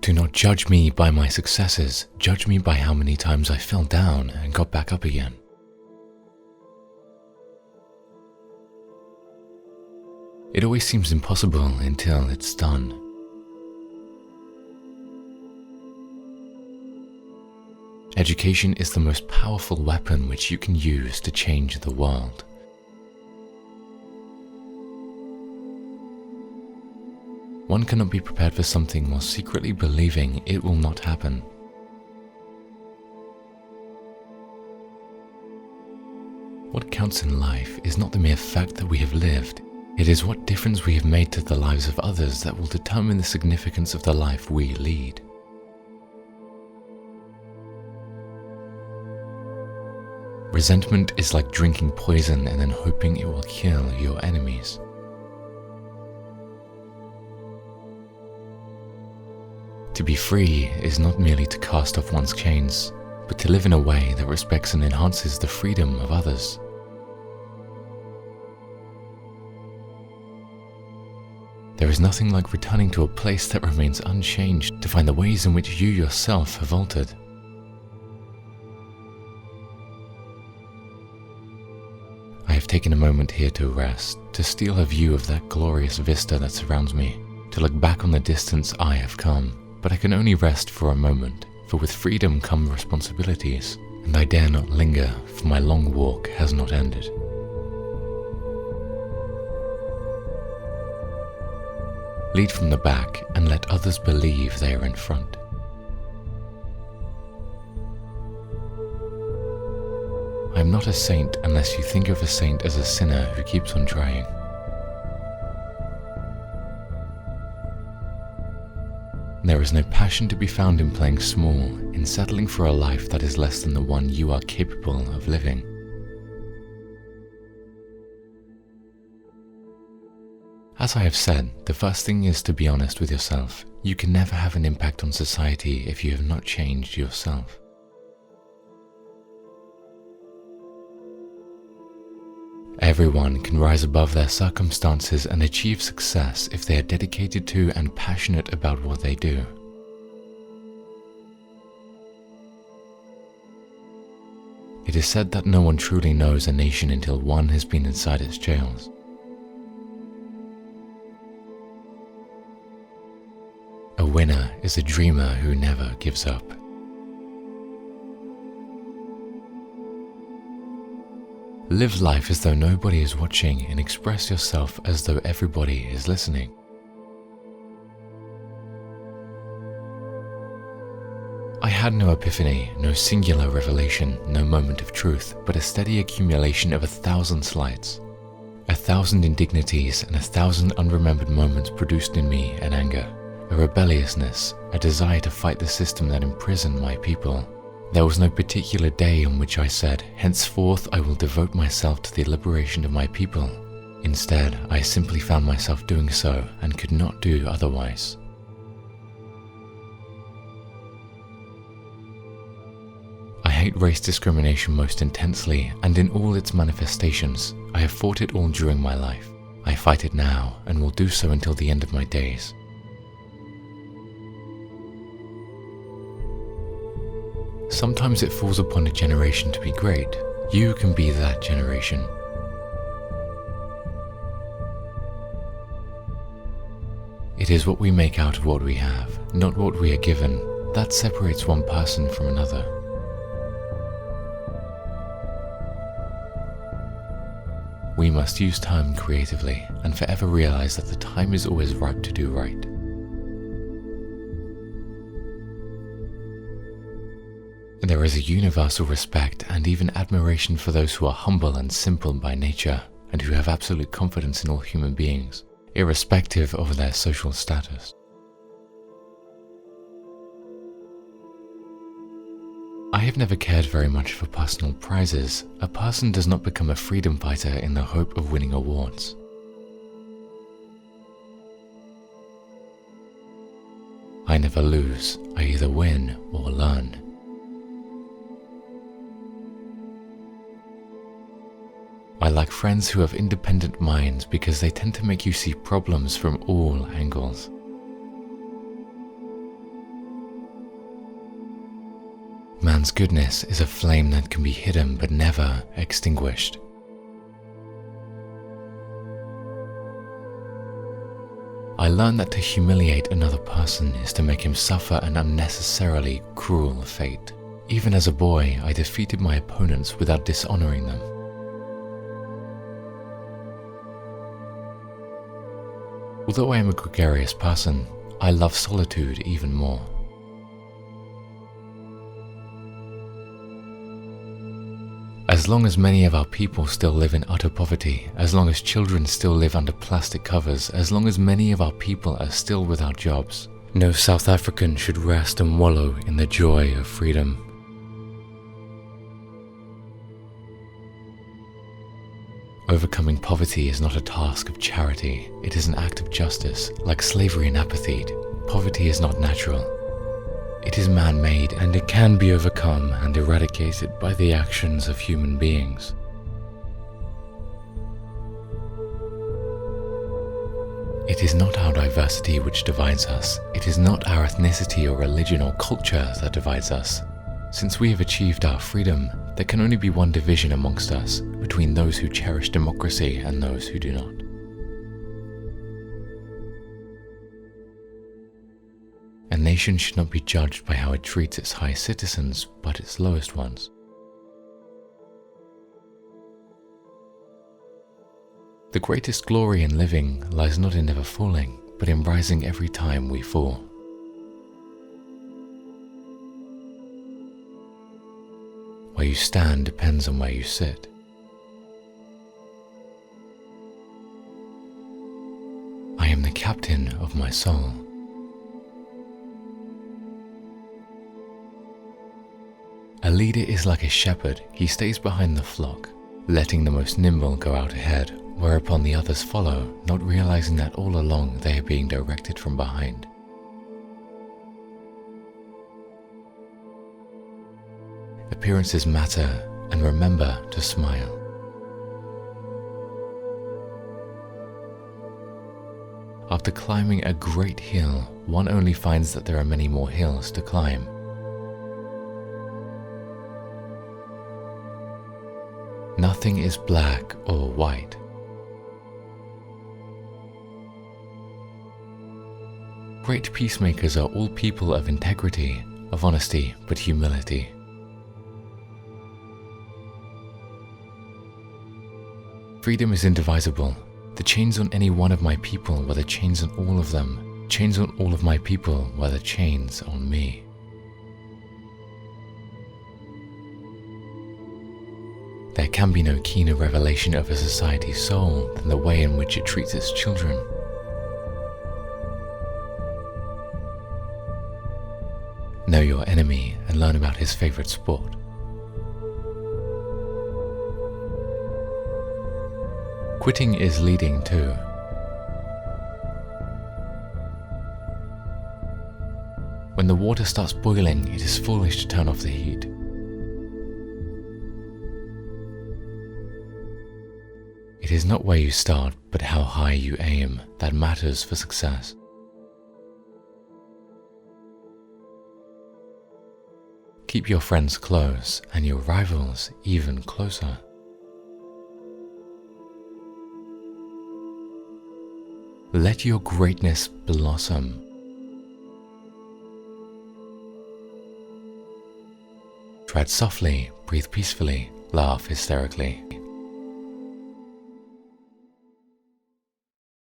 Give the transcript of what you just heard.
Do not judge me by my successes, judge me by how many times I fell down and got back up again. It always seems impossible until it's done. Education is the most powerful weapon which you can use to change the world. One cannot be prepared for something while secretly believing it will not happen. What counts in life is not the mere fact that we have lived. It is what difference we have made to the lives of others that will determine the significance of the life we lead. Resentment is like drinking poison and then hoping it will kill your enemies. To be free is not merely to cast off one's chains, but to live in a way that respects and enhances the freedom of others. There is nothing like returning to a place that remains unchanged to find the ways in which you yourself have altered. I have taken a moment here to rest, to steal a view of that glorious vista that surrounds me, to look back on the distance I have come. But I can only rest for a moment, for with freedom come responsibilities, and I dare not linger, for my long walk has not ended. Lead from the back and let others believe they are in front. I am not a saint unless you think of a saint as a sinner who keeps on trying. There is no passion to be found in playing small, in settling for a life that is less than the one you are capable of living. As I have said, the first thing is to be honest with yourself. You can never have an impact on society if you have not changed yourself. Everyone can rise above their circumstances and achieve success if they are dedicated to and passionate about what they do. It is said that no one truly knows a nation until one has been inside its jails. A winner is a dreamer who never gives up. Live life as though nobody is watching and express yourself as though everybody is listening. I had no epiphany, no singular revelation, no moment of truth, but a steady accumulation of 1,000 slights. 1,000 indignities and 1,000 unremembered moments produced in me an anger, a rebelliousness, a desire to fight the system that imprisoned my people. There was no particular day on which I said, henceforth I will devote myself to the liberation of my people. Instead, I simply found myself doing so and could not do otherwise. I hate race discrimination most intensely, and in all its manifestations. I have fought it all during my life. I fight it now, and will do so until the end of my days. Sometimes it falls upon a generation to be great. You can be that generation. It is what we make out of what we have, not what we are given, that separates one person from another. We must use time creatively and forever realize that the time is always ripe to do right. There is a universal respect and even admiration for those who are humble and simple by nature, and who have absolute confidence in all human beings, irrespective of their social status. I have never cared very much for personal prizes. A person does not become a freedom fighter in the hope of winning awards. I never lose. I either win or learn. I like friends who have independent minds because they tend to make you see problems from all angles. Man's goodness is a flame that can be hidden but never extinguished. I learned that to humiliate another person is to make him suffer an unnecessarily cruel fate. Even as a boy, I defeated my opponents without dishonoring them. Although I am a gregarious person, I love solitude even more. As long as many of our people still live in utter poverty, as long as children still live under plastic covers, as long as many of our people are still without jobs, no South African should rest and wallow in the joy of freedom. Overcoming poverty is not a task of charity, it is an act of justice. Like slavery and apartheid, poverty is not natural. It is man-made, and it can be overcome and eradicated by the actions of human beings. It is not our diversity which divides us. It is not our ethnicity or religion or culture that divides us. Since we have achieved our freedom, there can only be one division amongst us, between those who cherish democracy and those who do not. A nation should not be judged by how it treats its high citizens, but its lowest ones. The greatest glory in living lies not in never falling, but in rising every time we fall. Where you stand depends on where you sit. I am the captain of my soul. A leader is like a shepherd. He stays behind the flock, letting the most nimble go out ahead, whereupon the others follow, not realizing that all along they are being directed from behind. Appearances matter, and remember to smile. After climbing a great hill, one only finds that there are many more hills to climb. Nothing is black or white. Great peacemakers are all people of integrity, of honesty, but humility. Freedom is indivisible. The chains on any one of my people were the chains on all of them. Chains on all of my people were the chains on me. There can be no keener revelation of a society's soul than the way in which it treats its children. Know your enemy and learn about his favorite sport. Quitting is leading too. When the water starts boiling, it is foolish to turn off the heat. It is not where you start, but how high you aim, that matters for success. Keep your friends close and your rivals even closer. Let your greatness blossom. Tread softly, breathe peacefully, laugh hysterically.